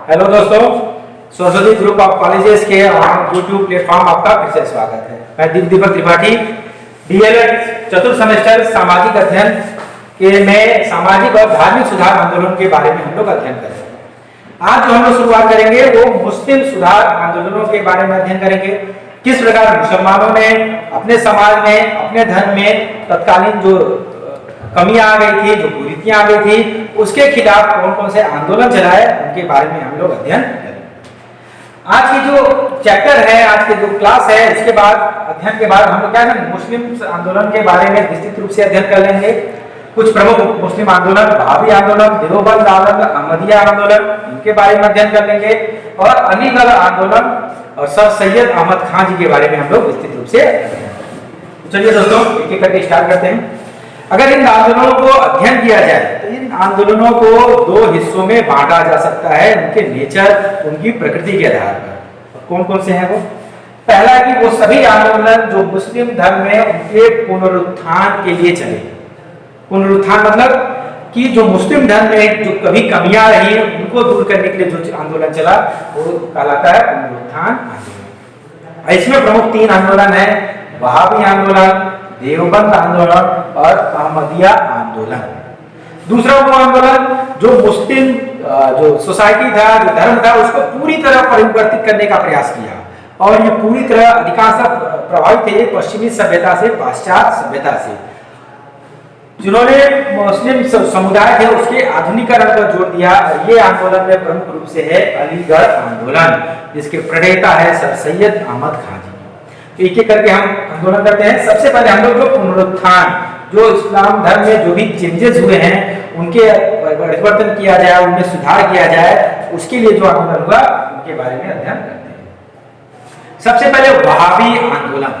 Hello दोस्तों, Saraswati group of colleges के YouTube platform आपका फिर से स्वागत है। मैं दीपक त्रिपाठी डीएलएड चतुर्थ सेमेस्टर सामाजिक अध्ययन के में सामाजिक और धार्मिक सुधार आंदोलन के बारे में हम लोग अध्ययन करेंगे। आज जो हम लोग शुरुआत करेंगे वो मुस्लिम सुधार आंदोलनों के बारे में अध्ययन करेंगे। किस प्रकार मुसलमानों ने अपने समाज में, अपने धर्म में तत्कालीन जो कमियां आ गई थी, जो कुरीतियां आ गई थी, उसके खिलाफ कौन कौन से आंदोलन चलाए, उनके बारे में हम लोग अध्ययन करेंगे। आज की जो चैप्टर है, आज की जो क्लास है, उसके बाद अध्ययन के बाद हम लोग क्या है मुस्लिम आंदोलन के बारे में विस्तृत रूप से अध्ययन कर लेंगे। कुछ प्रमुख मुस्लिम आंदोलन, वहाबी आंदोलन, देवबंद आंदोलन, अहमदिया आंदोलन, इनके बारे में अध्ययन कर लेंगे और अलीगढ़ आंदोलन और सर सैयद अहमद खान जी के बारे में हम लोग विस्तृत रूप से अध्ययन। चलिए दोस्तों, एक एक करके स्टार्ट करते हैं। अगर इन आंदोलनों को अध्ययन किया जाए तो इन आंदोलनों को दो हिस्सों में बांटा जा सकता है, उनके नेचर, उनकी प्रकृति के आधार पर। कौन कौन से हैं वो? पहला कि वो सभी आंदोलन जो मुस्लिम धर्म में उनके पुनरुत्थान के लिए चले। पुनरुत्थान मतलब कि जो मुस्लिम धर्म में जो कभी कमियां रही उनको दूर करने के लिए जो आंदोलन चला वो कहलाता है पुनरुत्थान आंदोलन। इसमें प्रमुख तीन आंदोलन है: वहाबी आंदोलन, देवबंद आंदोलन और अहमदिया आंदोलन। दूसरा वो आंदोलन जो मुस्लिम जो सोसाइटी था, जो धर्म था, उसको पूरी तरह परिवर्तित करने का प्रयास किया और ये पूरी तरह अधिकांश प्रभावित थे पश्चिमी सभ्यता से, पाश्चात्य सभ्यता से। जिन्होंने मुस्लिम समुदाय थे उसके आधुनिकीकरण पर जोर दिया। ये आंदोलन में प्रमुख रूप से है अलीगढ़ आंदोलन, जिसके प्रणेता है सर सैयद अहमद खान जी। एक एक करके हम आंदोलन करते हैं। सबसे पहले हम लोग जो पुनरुत्थान, जो इस्लाम धर्म में जो भी चेंजेस हुए हैं उनके परिवर्तन किया जाए, उनमें सुधार किया जाए, उसके लिए जो आंदोलन हुआ उनके बारे में अध्ययन करते हैं। सबसे पहले वहाबी आंदोलन।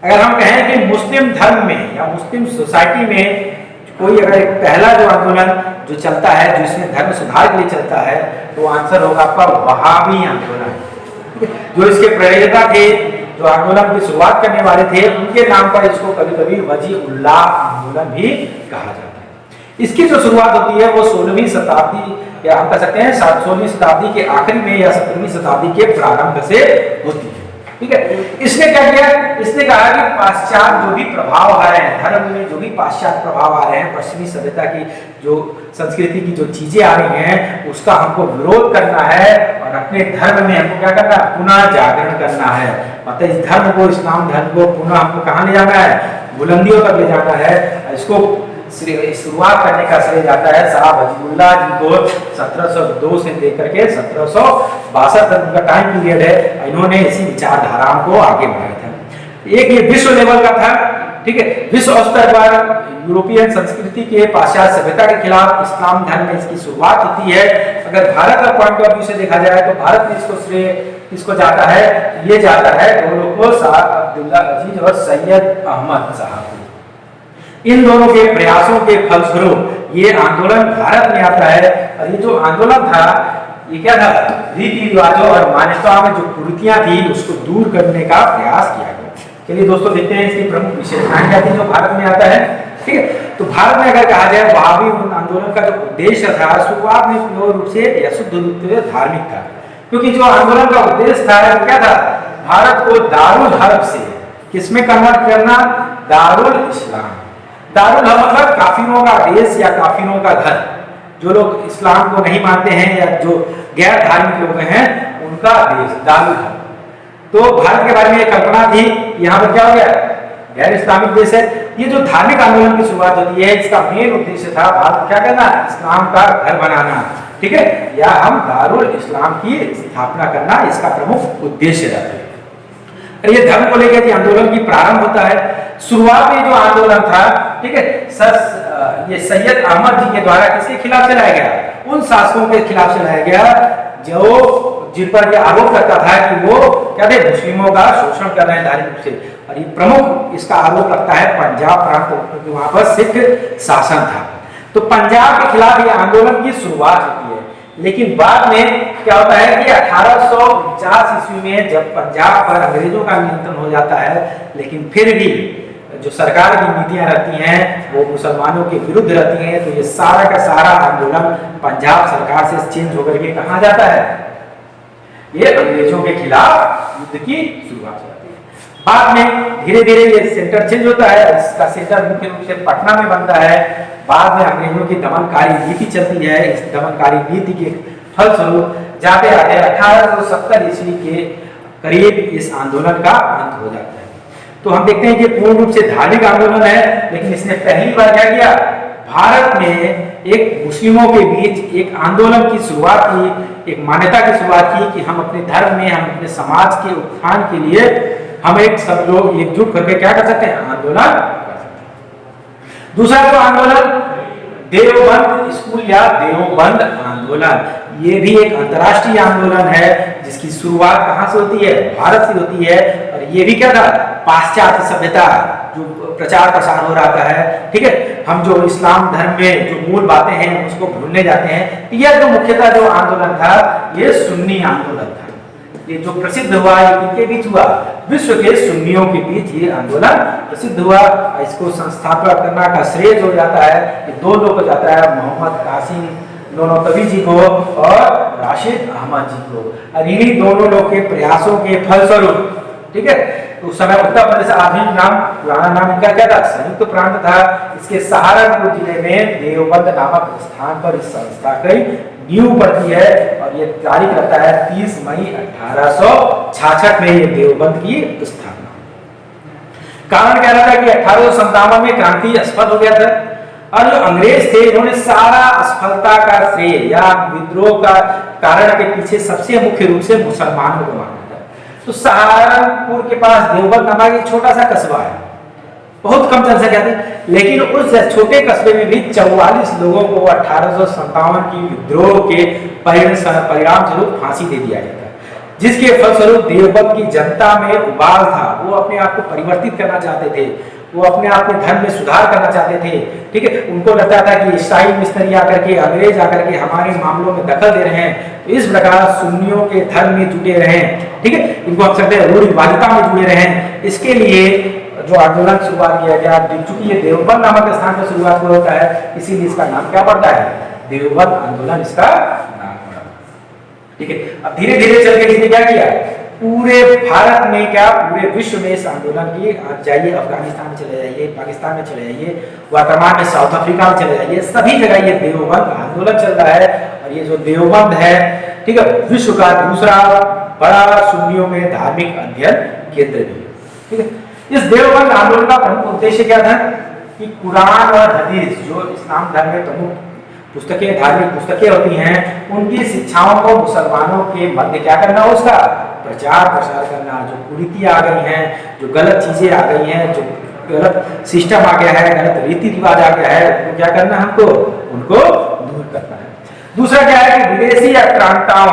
अगर हम कहें कि मुस्लिम धर्म में या मुस्लिम सोसाइटी में कोई अगर एक पहला जो आंदोलन जो चलता है, जो इसमें धर्म सुधार के लिए चलता है, तो आंसर होगा आपका वहाबी आंदोलन। जो इसके प्रणेता थे, जो आंदोलन की शुरुआत करने वाले थे, उनके नाम पर इसको कभी कभी वजीउल्लाह आंदोलन भी कहा जाता है। इसकी जो शुरुआत होती है वो 16वीं शताब्दी या हम कह सकते हैं 16वीं शताब्दी के आखिरी में या 17वीं शताब्दी के प्रारंभ से होती है। ठीक है, इसने क्या किया? इसने कहा कि पाश्चात्य जो भी प्रभाव आ रहे हैं, धर्म में जो भी पाश्चात्य प्रभाव आ रहे हैं, पश्चिमी सभ्यता की जो संस्कृति की जो चीजें आ रही हैं, उसका हमको विरोध करना है और अपने धर्म में हमको क्या करना है? पुनः जागरण करना है। मतलब इस धर्म को, इस्लाम धर्म को पुनः हमको कहाँ ले जाना है? बुलंदियों तक ले जाना है। इसको शुरुआत करने का श्रेय जाता है शाह वजीउल्लाह जी को। 1702 से लेकर के 1762 तक का टाइम पीरियड है, इन्होंने इसी विचारधाराओं को आगे बढ़ाया था। एक ये विश्व लेवल का था, ठीक है, विश्व स्तर पर यूरोपियन संस्कृति के, पाश्चात्य सभ्यता के खिलाफ इस्लाम धर्म में इसकी शुरुआत होती है। अगर भारत का पॉइंट ऑफ व्यू से देखा जाए तो भारत में इसको श्रेय किसको जाता है? ये जाता है दोनों को, शाह अब्दुल्ला अजीज और सैयद अहमद साहब। इन दोनों के प्रयासों के फलस्वरूप ये आंदोलन भारत में आता है। और ये जो आंदोलन था ये क्या था? रीति रिवाजों और मान्यताओं में जो कुरीतियां थी उसको दूर करने का प्रयास किया गया। चलिए दोस्तों, देखते हैं इसकी प्रमुख विशेषताएं क्या थी जो भारत में आता है। ठीक है, तो भारत में अगर कहा जाए वहाबी आंदोलन का जो उद्देश्य था, शुरुआत में पूर्ण रूप से या शुद्ध रूप से धार्मिक था। क्योंकि जो आंदोलन का उद्देश्य था वो क्या था? भारत को दारुल हर्ब से किसमें कन्वर्ट करना? दारुल इस्लाम। दारुल हर्ब मतलब काफिरों का देश या काफिरों का घर। जो लोग इस्लाम को नहीं मानते हैं या जो गैर धार्मिक लोग हैं उनका देश दारुल हर्ब। तो भारत के बारे में एक कल्पना थी, यहाँ पर क्या हो गया? गैर इस्लामिक देश है। ये जो धार्मिक आंदोलन की शुरुआत होती है, इसका मेन उद्देश्य था भारत क्या करना? इस्लाम का घर बनाना, ठीक है, या हम दारुल इस्लाम की स्थापना करना, इसका प्रमुख उद्देश्य रहता है। ये धर्म को लेकर आंदोलन की प्रारंभ होता है। शुरुआत में जो आंदोलन था, ठीक है, ये सैयद अहमद जी के द्वारा किसके खिलाफ चलाया गया? उन शासकों के खिलाफ चलाया गया जो जिन पर यह आरोप करता था कि वो क्या थे? मुस्लिमों का शोषण कर रहे हैं धार्मिक रूप से। और ये प्रमुख इसका आरोप लगता है पंजाब प्रांत, क्योंकि वहां पर सिख शासन था। तो पंजाब के खिलाफ ये आंदोलन की शुरुआत होती है। लेकिन बाद में क्या होता है कि 1849 ईस्वी में जब पंजाब पर अंग्रेजों का नियंत्रण हो जाता है, लेकिन फिर भी जो सरकार की नीतियां रहती हैं वो मुसलमानों के विरुद्ध रहती हैं, तो ये सारा का सारा आंदोलन पंजाब सरकार से चेंज होकर के कहाँ जाता है, ये अंग्रेजों के खिलाफ युद्ध की शुरुआत होती है। बाद में धीरे धीरे ये सेंटर चेंज होता है, इसका सेंटर मुख्य रूप से पटना में बनता है। बाद में अंग्रेजों की दमनकारी नीति चलती है, इस दमनकारी नीति के फलस्वरूप जाते आते 1870 ईस्वी के करीब इस आंदोलन का अंत हो जाता है। तो हम देखते हैं कि पूर्ण रूप से धार्मिक आंदोलन है, लेकिन इसने पहली बार क्या किया, भारत में एक मुस्लिमों के बीच एक आंदोलन की शुरुआत की, एक मान्यता की शुरुआत की कि हम अपने धर्म में, हम अपने समाज के उत्थान के लिए हम एक सब लोग एकजुट करके क्या कर सकते हैं, आंदोलन कर सकते हैं। दूसरा जो आंदोलन देवबंद स्कूल या देवबंद आंदोलन, ये भी एक अंतर्राष्ट्रीय आंदोलन है जिसकी शुरुआत कहां से होती है, भारत से होती है। और ये भी क्या था, पाश्चात्य सभ्यता जो प्रचार प्रसार हो रहा है, ठीक है, हम जो इस्लाम धर्म में जो मूल बातें हैं उसको भूलने जाते हैं। यह जो मुख्यतः जो आंदोलन था ये सुन्नी आंदोलन था। ये जो प्रसिद्ध हुआ ये किनके बीच हुआ, विश्व के सुन्नियों के बीच ये आंदोलन प्रसिद्ध हुआ। इसको संस्थापक करने का श्रेय जो जाता है ये दो लोग को जाता है, मोहम्मद कासिम नोनोतवी जी को और राशिद अहमद जी को। और इन्हीं दोनों लोग के प्रयासों के फलस्वरूप, ठीक है, तो उस समय उत्तर प्रदेश आधुनिक नाम, पुराना नाम इनका क्या था, संयुक्त प्रांत था। इसके सहारनपुर जिले में देवबंद नामक स्थान पर इस संस्था की नींव पड़ती है और ये तारीख रहता है 30 मई 1866 में ये देवबंद की स्थापना। कारण क्या रहता है कि 1857 में क्रांति असफल हो गया था और जो अंग्रेज थे इन्होंने सारा असफलता का श्रेय या विद्रोह का कारण के पीछे सबसे मुख्य रूप से मुसलमानों को माना था। तो सहारनपुर के पास देवबंद नामक एक छोटा सा कस्बा है, बहुत कम जनसंख्या थी, लेकिन उस छोटे कस्बे में भी 44 लोगों को 1857 की विद्रोह के परिणाम स्वरूप फांसी दे दिया गया था, जिसके फलस्वरूप देवबंद की जनता में उबाल था। वो अपने आप को परिवर्तित करना चाहते थे, वो अपने आप में धर्म में सुधार करना चाहते थे, ठीक है। उनको लगता था कि ईसाई मिशनरी आकर के, अंग्रेज आकर के हमारे मामलों में दखल दे रहे हैं, तो इस प्रकार सुन्नियों के धर्म में जुटे रहे, ठीक है, इनको हम सकते हैं रूढ़िवादिता में जुड़े रहे। इसके लिए जो आंदोलन शुरुआत किया गया, चूंकि ये देवबंद नामक स्थान पर शुरुआत होता है इसीलिए इसका नाम क्या पड़ता है, देवबंद आंदोलन इसका नाम पड़ा, ठीक है। अब धीरे धीरे चल के इसने क्या किया, पूरे भारत में क्या, पूरे विश्व में इस आंदोलन की, आप जाइए अफगानिस्तान में चले जाइए, पाकिस्तान में चले जाइए, वर्तमान में साउथ अफ्रीका में चले जाइए, सभी जगह ये देवबंद आंदोलन चल रहा है। और ये जो देवबंद है, ठीक है, विश्व का दूसरा बड़ा सुन्नियों में धार्मिक अध्ययन केंद्र भी है, ठीक है। इस देवबंद आंदोलन का प्रमुख उद्देश्य क्या था कि कुरान और हदीस जो इस्लाम धर्म में प्रमुख पुस्तकें, धार्मिक पुस्तकें होती हैं, उनकी शिक्षाओं को मुसलमानों के मध्य क्या करना, उसका प्रचार प्रसार करना। जो कुरीतियां आ गई हैं, जो गलत चीजें आ गई हैं, जो गलत सिस्टम आ गया है, गलत रीति रिवाज आ गया है, उनको क्या करना, हमको उनको दूर करना है। दूसरा क्या है कि विदेशी आक्रांताओं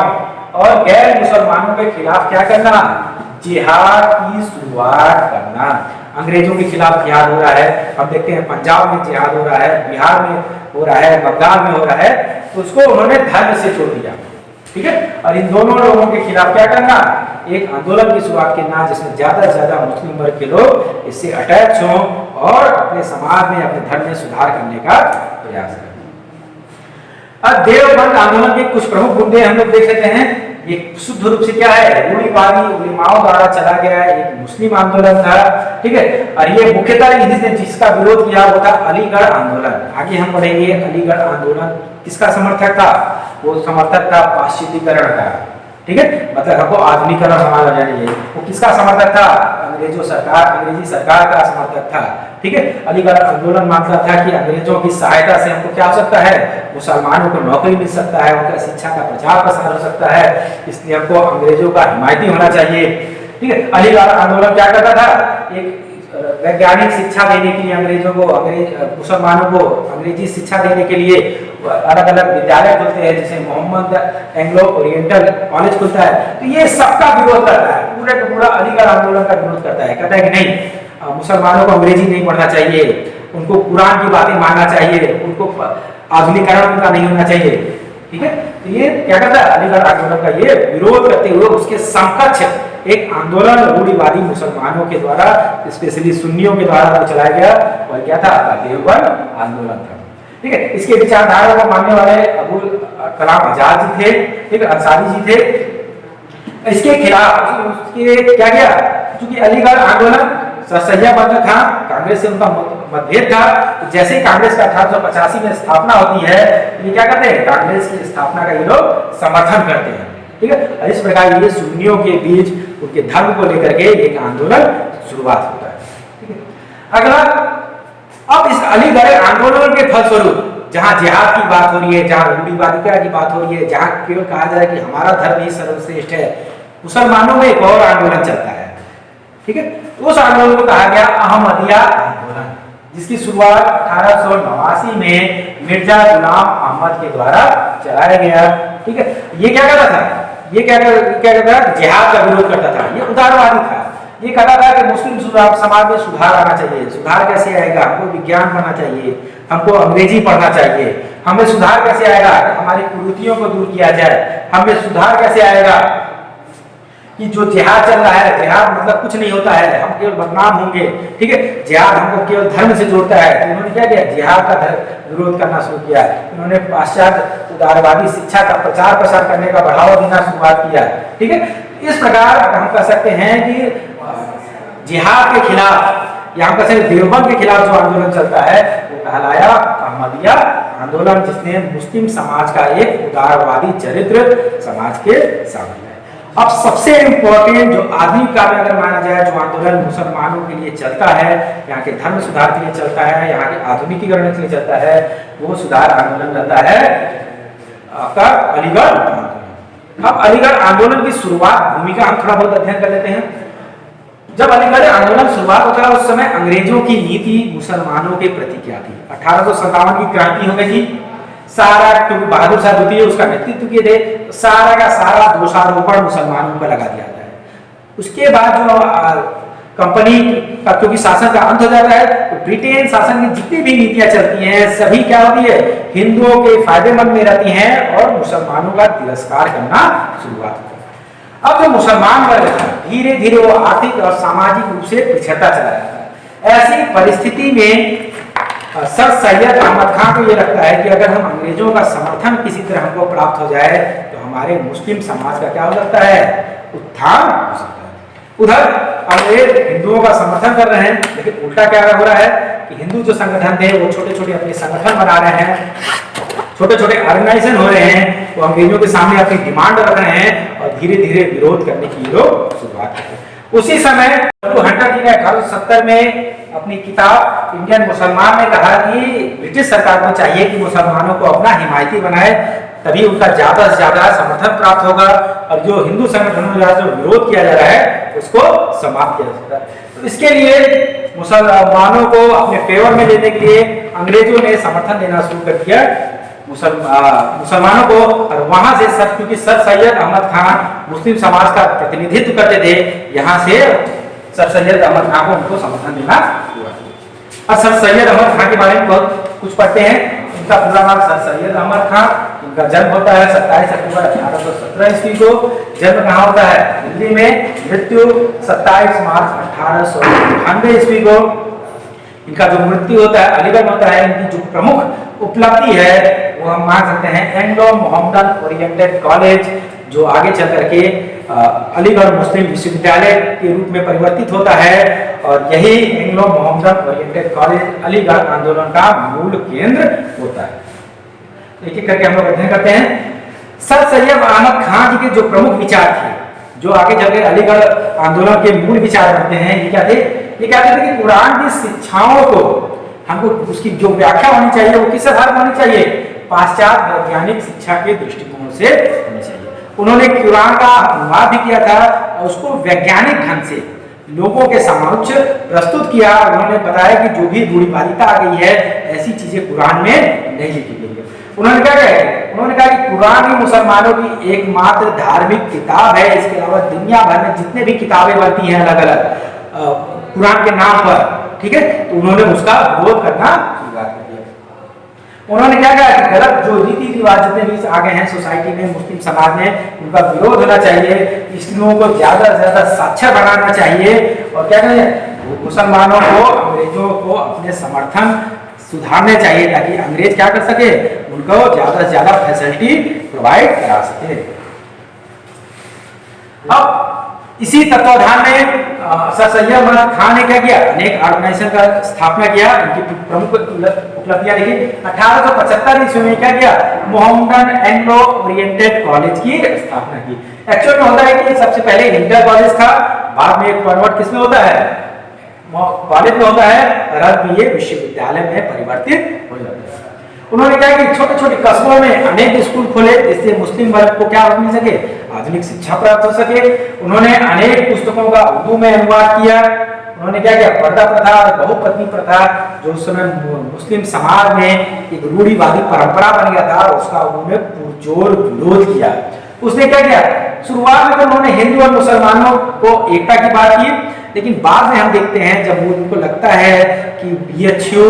और गैर मुसलमानों के खिलाफ क्या करना, जिहाद की शुरुआत करना। अंग्रेजों के खिलाफ जिहाद हो रहा है, हम देखते हैं पंजाब में जिहाद हो रहा है, बिहार में हो रहा है, बंगाल में हो रहा है, तो उसको उन्होंने धर्म से छोड़ दिया, ठीक है। और इन दोनों लोगों के खिलाफ क्या करना, एक आंदोलन की शुरुआत करना जिसमें ज्यादा से ज्यादा मुस्लिम वर्ग के लोग इससे अटैच हों और अपने समाज में, अपने धर्म में सुधार करने का प्रयास करें। अब देवबंद आंदोलन के कुछ प्रमुख मुद्दे हम लोग देख लेते हैं। ये शुद्ध रूप से क्या है, रूढ़िवादी उलेमाओं द्वारा चला गया एक मुस्लिम आंदोलन था, ठीक है। और ये मुख्यतः इसने जिसका विरोध किया वो था अलीगढ़ आंदोलन। आगे हम पढ़ेंगे अलीगढ़ आंदोलन किसका समर्थक था, वो समर्थक था पाश्चात्य का, ठीक है, मतलब हमको आधुनिकरण हमारा जानिए। वो किसका समर्थक था, अंग्रेजी सरकार का समर्थक था, ठीक है। अलीगढ़ आंदोलन मानता था कि अंग्रेजों की सहायता से हमको क्या हो सकता है, मुसलमानों को नौकरी मिल सकता है, उनका शिक्षा का प्रचार प्रसार हो सकता है, इसलिए हमको अंग्रेजों का हिमायती होना चाहिए, ठीक है। अलीगढ़ आंदोलन क्या करता था, एक वैज्ञानिक शिक्षा देने के लिए अंग्रेजों को, मुसलमानों को अंग्रेजी शिक्षा देने के लिए अलग अलग विद्यालय खुलते हैं, जैसे मोहम्मद एंग्लो ओरिएंटल कॉलेज खुलता है। तो ये सबका विरोध करता है, पूरा का पूरा अलीगढ़ आंदोलन का विरोध करता है, कहता है कि नहीं, मुसलमानों को अंग्रेजी नहीं पढ़ना चाहिए, उनको कुरान की बातें मानना चाहिए, उनको आधुनिकरण उनका नहीं होना चाहिए, ठीक है। तो ये क्या करता है, अलीगढ़ आंदोलन का ये विरोध करते हुए उसके समकक्ष एक आंदोलन रूढ़िवादी मुसलमानों के द्वारा, स्पेशली सुन्नियों के द्वारा जो चलाया गया वह क्या था? देवबंद आंदोलन था। ठीक है, इसके विचारधारा को मानने वाले अबुल कलाम आजाद जी थे, ठीक है, अंसारी जी थे। इसके खिलाफ उसके क्या किया? क्योंकि अलीगढ़ आंदोलन सर सैयद अहमद खान कांग्रेस से उनका मतभेद था, तो जैसे ही कांग्रेस का 1885 में स्थापना होती है, ये क्या करते हैं? कांग्रेस की स्थापना का ये लोग समर्थन करते हैं। ठीक है, इस प्रकार ये सुन्नियों के बीच उनके धर्म को लेकर के एक आंदोलन शुरुआत होता है। ठीक है, अगला, अब इस अलीगढ़ आंदोलन के फलस्वरूप जहां जिहाद की बात हो रही है, जहां रूढ़िवादिता की बात हो रही है, जहां केवल कहा जाए कि हमारा धर्म ही सर्वश्रेष्ठ है, मुसलमानों में एक और आंदोलन चलता है। ठीक है, उस आंदोलन को कहा गया अहमदिया आंदोलन, जिसकी शुरुआत 1889 में मिर्जा गुलाम अहमद के द्वारा चलाया गया। ठीक है, ये क्या करता था? ये क्या करता था? जिहाद का विरोध करता था। ये उदारवादी था। ये कहता था कि मुस्लिम समाज में सुधार आना चाहिए। सुधार कैसे आएगा? हमको विज्ञान पढ़ना चाहिए, हमको अंग्रेजी पढ़ना चाहिए। हमें सुधार कैसे आएगा? हमारी कुरीतियों को दूर किया जाए। हमें सुधार कैसे आएगा कि जो जिहाद चल रहा है, जिहाद मतलब कुछ नहीं होता है, हम केवल बदनाम होंगे। ठीक है, जिहाद हमको केवल धर्म से जोड़ता है। तो उन्होंने क्या किया? जिहाद का विरोध करना शुरू किया। उन्होंने पाश्चात्य उदारवादी शिक्षा का प्रचार प्रसार करने का बढ़ावा देना शुरुआत किया। ठीक है, इस प्रकार हम कह सकते हैं कि जिहाद के खिलाफ या हम कह सकते देवबंद के खिलाफ जो आंदोलन चलता है वो कहलाया अहमदिया आंदोलन, जिसने मुस्लिम समाज का एक उदारवादी चरित्र समाज के सामने है। अब सबसे इम्पोर्टेंट जो आधुनिक काल में अगर माना जाए जो आंदोलन मुसलमानों के लिए चलता है, यहाँ के धर्म सुधार के लिए चलता है, यहाँ के आधुनिकीकरण के लिए चलता है, वो सुधार आंदोलन रहता है आपका अलीगढ़ आंदोलन। अब अलीगढ़ आंदोलन की शुरुआत भूमिका हम थोड़ा बहुत अध्ययन कर लेते हैं। जब अलीगढ़ आंदोलन शुरुआत होता है उस समय अंग्रेजों की नीति मुसलमानों के प्रति क्या थी? 1857 की क्रांति हो गई थी। सारा, क्योंकि बहादुर शाह द्वितीय उसका नेतृत्व किए थे, सारा का सारा दोषारोपण मुसलमानों पर लगा दिया जाता है। उसके बाद जो कंपनी का क्योंकि शासन का अंत हो जाता है, तो ब्रिटेन शासन की जितनी भी नीतियां चलती हैं सभी क्या होती है? हिंदुओं के फायदेमंद में रहती हैं और मुसलमानों का तिरस्कार करना शुरुआत होती है। अब जो मुसलमान वर्ग है धीरे धीरे वो आर्थिक और सामाजिक रूप से पिछड़ता चला जाता है। ऐसी परिस्थिति में सर सैयद अहमद खान को ये लगता है कि अगर हम अंग्रेजों का समर्थन किसी तरह हमको प्राप्त हो जाए तो हमारे मुस्लिम समाज का क्या हो सकता है? उत्थान हो सकता है। उधर अंग्रेज हिंदुओं का समर्थन कर रहे हैं, लेकिन उल्टा क्या हो रहा है कि हिंदू जो संगठन थे वो छोटे छोटे अपने संगठन बना रहे हैं, छोटे छोटे ऑर्गेनाइजेशन हो रहे हैं, वो अंग्रेजों के सामने अपनी डिमांड रख रहे हैं और धीरे धीरे विरोध करने की लोग शुरुआत करते हैं। उसी समय हंटर जी ने 1870 में अपनी किताब इंडियन मुसलमान में कहा कि ब्रिटिश सरकार को चाहिए कि मुसलमानों को अपना हिमायती बनाए, तभी उनका ज्यादा से ज्यादा समर्थन प्राप्त होगा और जो हिंदू संगठनों द्वारा जो विरोध किया जा रहा है उसको समाप्त किया जा सकता है। तो इसके लिए मुसलमानों को अपने फेवर में लेने के लिए अंग्रेजों ने समर्थन देना शुरू कर दिया मुसलमानों को। और वहां से सर, क्योंकि सर सैयद अहमद खान मुस्लिम समाज का प्रतिनिधित्व करते थे, यहाँ से सर सैयद अहमद खान को उनको समर्थन देना हुआ। और सर सैयद अहमद खान के बारे में बहुत कुछ पढ़ते हैं। इनका पूरा नाम सर सैयद अहमद खान, इनका जन्म होता है 27 अक्टूबर 1817 ईस्वी को। जन्म कहाँ होता है? दिल्ली में। मृत्यु 27 मार्च 1898 ईस्वी को। इनका जो मृत्यु होता है अलीगढ़ में होता है। इनकी जो प्रमुख उपलब्धि है वो हम मान सकते हैं एंग्लो मोहम्मदन ओरिएंटेड कॉलेज, जो आगे चल करके अलीगढ़ मुस्लिम विश्वविद्यालय के रूप में परिवर्तित होता है। और यही Anglo Mohammedan oriented college Aligarh आंदोलन का मूल केंद्र होता है। एक एक करके हम लोग अध्ययन करते हैं। सर सैयद अहमद खान जी के जो प्रमुख विचार थे, जो आगे चल के अलीगढ़ आंदोलन के मूल विचार बनते हैं, ये क्या थे? ये कहते थे कि कुरान की शिक्षाओं को हमको उसकी जो व्याख्या होनी चाहिए वो किस आधार पर होनी चाहिए? पाश्चात्य वैज्ञानिक शिक्षा के दृष्टिकोण से होनी चाहिए। उन्होंने कुरान का अनुवाद भी किया था और उसको वैज्ञानिक ढंग से लोगों के समक्ष प्रस्तुत किया। उन्होंने बताया कि जो भी रूढ़िवादिता आ गई है ऐसी चीजें कुरान में नहीं लिखी गई है। उन्होंने क्या कहा? उन्होंने कहा कि कुरान ही मुसलमानों की एकमात्र धार्मिक किताब है। इसके अलावा दुनिया भर में जितने भी किताबें बनती हैं अलग अलग कुरान के नाम पर, ठीक है, तो उन्होंने उसका विरोध करना शुरुआत कर दिया। उन्होंने क्या कहा कि गलत जो रीति रिवाज जितने भी आ गए हैं सोसाइटी में, मुस्लिम समाज में, उनका विरोध होना चाहिए, मुस्लिमों को ज्यादा से ज्यादा साक्षर बनाना चाहिए, और क्या करें, मुसलमानों को, अंग्रेजों को अपने समर्थन सुधारने चाहिए ताकि अंग्रेज क्या कर सके, उनको ज्यादा से ज्यादा फैसिलिटी प्रोवाइड करा सके। अब इसी तत्वाधान में सर सैयद अहमद खान ने क्या किया, अनेक ऑर्गेनाइजेशन का स्थापना किया। इनकी प्रमुख उपलब्धियां देखिए, 1875 ईस्वी में क्या किया, मोहम्मदन एंग्लो ओरिएंटेड कॉलेज की स्थापना की। एक्चुअल में होता है कि सबसे पहले इंटर कॉलेज था, बाद में कन्वर्ट किसमें होता है, कॉलेज में होता है, और अब ये विश्वविद्यालय में परिवर्तित हो जाता है। उन्होंने क्या कि छोटे छोटे कस्बों में अनेक स्कूल खोले जिससे मुस्लिम वर्ग को क्या मिल सके, आधुनिक शिक्षा प्राप्त हो सके। उन्होंने अनेक पुस्तकों का उर्दू में अनुवाद किया। उन्होंने क्या किया, पर्दा प्रथा और बहुपत्नी प्रथा जो उस समय मुस्लिम समाज में एक रूढ़िवादी परंपरा बन गया था, उसका उन्होंने पुरजोर विरोध किया। उसने क्या किया, शुरुआत में तो उन्होंने हिंदू और मुसलमानों को एकता की बात की, लेकिन बाद में हम देखते हैं जब उनको लगता है कि BHU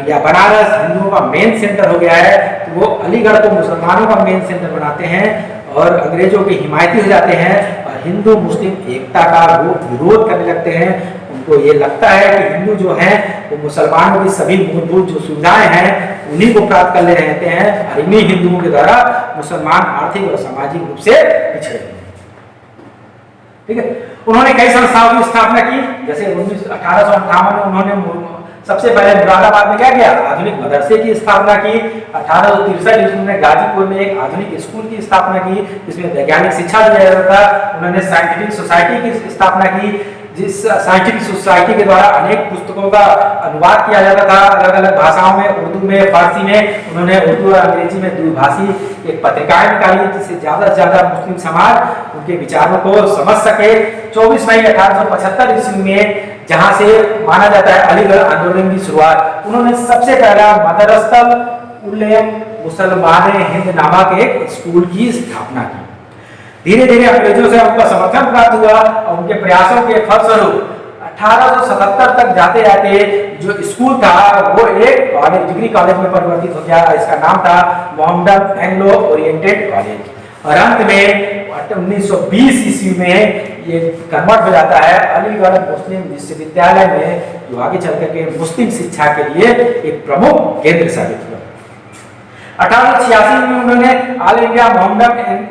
या बनारस हिंदुओं का मेन सेंटर हो गया है, तो वो अलीगढ़ को मुसलमानों का मेन सेंटर बनाते हैं और अंग्रेजों के हिमायती हो जाते हैं और हिंदू मुस्लिम एकता का वो विरोध करने लगते हैं। उनको ये लगता है कि हिंदू जो हैं वो मुसलमानों की सभी मूलभूत जो सुविधाएं हैं उन्हीं को प्राप्त कर ले रहते हैं और इन्हीं हिंदुओं के द्वारा मुसलमान आर्थिक और सामाजिक रूप से पिछड़े हैं। ठीक है, उन्होंने कई संस्थाओं की स्थापना की, जैसे 1858 में उन्होंने सबसे पहले मुरादाबाद में क्या किया, आधुनिक मदरसे की स्थापना की। 1863 ईस्वी में गाजीपुर में एक आधुनिक स्कूल की स्थापना की जिसमें वैज्ञानिक शिक्षा दिया जाता था। उन्होंने साइंटिफिक सोसाइटी की स्थापना की, जिस साइंटिफिक सोसाइटी के द्वारा अनेक पुस्तकों का अनुवाद किया जाता था अलग अलग भाषाओं में, उर्दू में, फारसी में। उन्होंने उर्दू और अंग्रेजी में द्विभाषी एक पत्रिकाएं निकाली जिससे ज्यादा से ज्यादा मुस्लिम समाज उनके विचारों को समझ सके। 24 मई 1875 ईस्वी में जहां से माना जाता है अलीगढ़ आंदोलन की शुरुआत, उन्होंने सबसे पहला मदरसल उल्लेम मुसलमान हिंद नामक एक स्कूल की स्थापना की। धीरे धीरे अंग्रेजों से उनका समर्थन प्राप्त हुआ और उनके प्रयासों के फलस्वरूप 1877 तक जाते जाते जो स्कूल था वो एक कॉलेज, डिग्री कॉलेज में परिवर्तित हो गया। इसका नाम था मोहम्मदन एंग्लो ओरिएंटेड कॉलेज और अंत में 1920 ईस्वी में ये कन्वर्ट हो जाता है अलीगढ़ मुस्लिम विश्वविद्यालय में, जो आगे चल करके मुस्लिम शिक्षा के लिए एक प्रमुख केंद्र साबित हुआ। 1886 में उन्होंने all India Mohammedan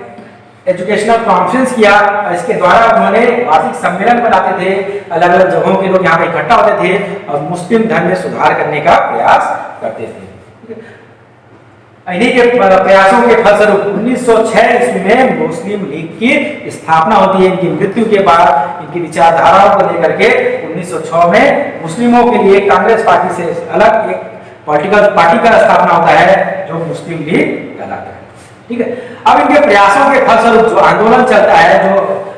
educational conference किया। इसके द्वारा उन्होंने वार्षिक सम्मेलन बनाते थे, अलग अलग जगहों के लोग यहाँ पे इकट्ठा होते थे और मुस्लिम धर्म में सुधार करने का प्रयास करते थे। इन्हीं के प्रयासों के फलस्वरूप 1906 ईस्वी में मुस्लिम लीग की स्थापना होती है। इनकी मृत्यु के बाद इनकी विचारधाराओं को लेकर के 1906 में मुस्लिमों के लिए कांग्रेस पार्टी से अलग एक पॉलिटिकल पार्टी का स्थापना होता है जो मुस्लिम लीग कहलाता है। ठीक है, अब इनके प्रयासों के फलस्वरूप जो आंदोलन चलता है, जो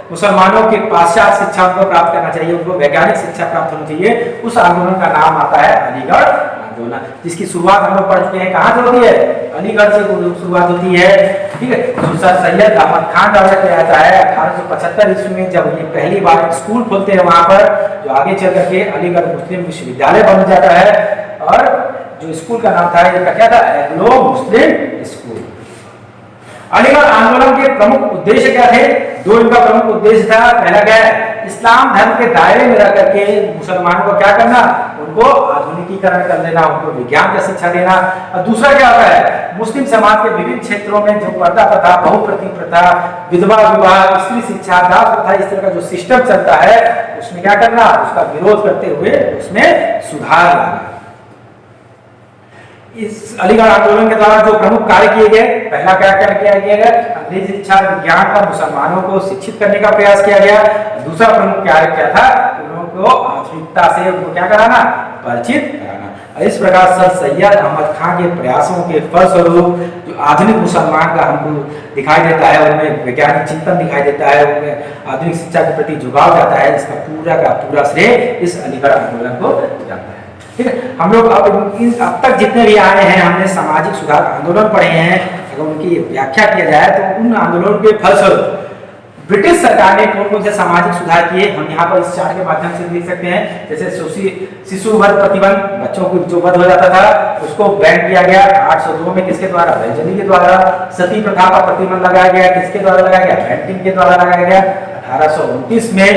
मुसलमानों के पाश्चात्य शिक्षा उनको प्राप्त करना चाहिए, उनको वैज्ञानिक शिक्षा प्राप्त होनी चाहिए, उस आंदोलन का नाम आता है अलीगढ़ आंदोलन, जिसकी शुरुआत हम लोग पढ़ चुके हैं। कहाँ से होती है, अलीगढ़ से शुरुआत होती है। ठीक है, सर सैयद अहमद खान द्वारा किया जाता है 1875 ईस्वी में, जब ये पहली बार स्कूल खोलते हैं वहां पर, जो आगे चल करके अलीगढ़ मुस्लिम विश्वविद्यालय बन जाता है। और जो स्कूल का नाम था ये क्या था, एंग्लो मुस्लिम स्कूल। अलीगढ़ आंदोलन के प्रमुख उद्देश्य क्या थे, दो इनका प्रमुख उद्देश्य था। पहला क्या है, इस्लाम धर्म के दायरे में रह करके मुसलमानों को क्या करना, उनको आधुनिकीकरण कर देना, उनको विज्ञान का शिक्षा देना। और दूसरा क्या होता है, मुस्लिम समाज के विभिन्न क्षेत्रों में जो पर्दा प्रथा, बहुपत्नी प्रथा, विधवा विवाह, स्त्री शिक्षा, दास प्रथा, इस तरह का जो सिस्टम चलता है उसमें क्या करना, उसका विरोध करते हुए उसमें सुधार लाना। इस अलीगढ़ आंदोलन के द्वारा जो प्रमुख कार्य किए गए, पहला क्या किया गया, अंग्रेजी शिक्षा विज्ञान पर मुसलमानों को शिक्षित करने का प्रयास किया गया। दूसरा प्रमुख कार्य क्या था, उनको आधुनिकता से उनको क्या कराना, परिचित कराना। इस प्रकार सर सैयद अहमद खान के प्रयासों के फलस्वरूप जो आधुनिक मुसलमान का हमको दिखाई देता है, उनमें वैज्ञानिक चिंतन दिखाई देता है, उनमें आधुनिक शिक्षा के प्रति झुकाव जाता है, इसका पूरा का पूरा श्रेय इस अलीगढ़ आंदोलन को जाता है। ठीक है, हम लोग अब तक जितने भी आए हैं, हमने सामाजिक सुधार आंदोलन पढ़े हैं। अगर उनकी व्याख्या किया जाए तो उन आंदोलन के फलस्वरूप ब्रिटिश सरकार ने कौन कौन से सामाजिक सुधार किए, हम यहाँ पर इस चार्ट के माध्यम से देख सकते हैं। जैसे शिशु वध प्रतिबंध, बच्चों को जो वध हो जाता था उसको बैन किया गया 802 में, किसके द्वारा? बेंजामिन के द्वारा। सती प्रथा पर प्रतिबंध लगाया गया, किसके द्वारा लगाया गया? बेंटिंग के द्वारा लगाया गया 1829 में।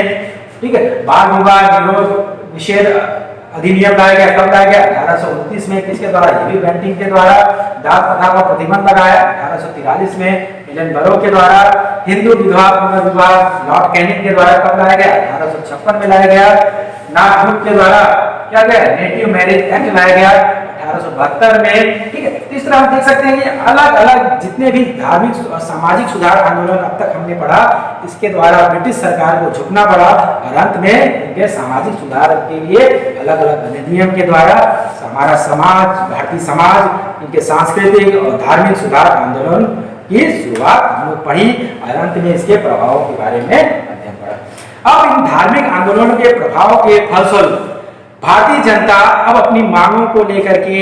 ठीक है, बाल विवाह निरोध निषेध अधिनियम लाया गया, कब लाया गया? 1829 में, किसके द्वारा? ये भी बेंटिंग के द्वारा। दास प्रथा पर प्रतिबंध लगाया 1843 में मिलन बरो के द्वारा। हिंदू विधवा पुनर्विवाह लॉर्ड कैनिंग के द्वारा कब लाया गया? 1856 में लाया गया। नागरिक के द्वारा क्या गया? नेटिव मैरिज एक्ट लाया गया 1872 में। ठीक है, तो इस तरह हम देख सकते हैं कि अलग अलग जितने भी धार्मिक और सामाजिक सुधार आंदोलन अब तक हमने पढ़ा, इसके द्वारा ब्रिटिश सरकार को झुकना पड़ा और अंत में इनके सामाजिक सुधार के लिए अलग अलग अधिनियम के द्वारा हमारा समाज, भारतीय समाज, इनके सांस्कृतिक और धार्मिक सुधार आंदोलन की शुरुआत हम लोग पढ़ी और अंत में इसके प्रभावों के बारे में अध्ययन पढ़ा। अब इन धार्मिक आंदोलनों के प्रभाव के फलस्वरूप भारतीय जनता अब अपनी मांगों को लेकर के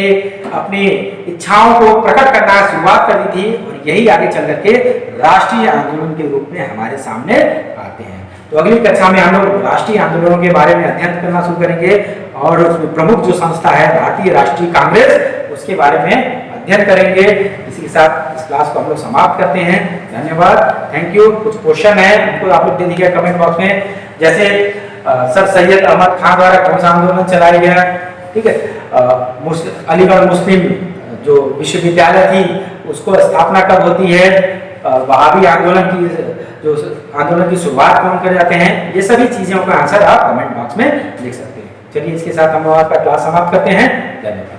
अपनी इच्छाओं को प्रकट करना शुरुआत कर दी थी और यही आगे चल करके राष्ट्रीय आंदोलन के रूप में हमारे सामने आते हैं। तो अगली कक्षा में हम लोग राष्ट्रीय आंदोलनों के बारे में अध्ययन करना शुरू करेंगे और उसमें प्रमुख जो संस्था है भारतीय राष्ट्रीय कांग्रेस, उसके बारे में अध्ययन करेंगे। इसी के साथ इस क्लास को हम लोग समाप्त करते हैं। धन्यवाद, थैंक यू। कुछ क्वेश्चन है उनको आप लोग दे दीजिए कमेंट बॉक्स में, जैसे सर सैयद अहमद खान द्वारा कौन सा आंदोलन चलाया गया? ठीक है, अलीगढ़ मुस्लिम जो विश्वविद्यालय थी उसको स्थापना कब होती है? वहाबी आंदोलन की शुरुआत कौन कर जाते हैं? ये सभी चीजों का आंसर आप कमेंट बॉक्स में लिख सकते हैं। चलिए इसके साथ हम आपका क्लास समाप्त करते हैं। धन्यवाद।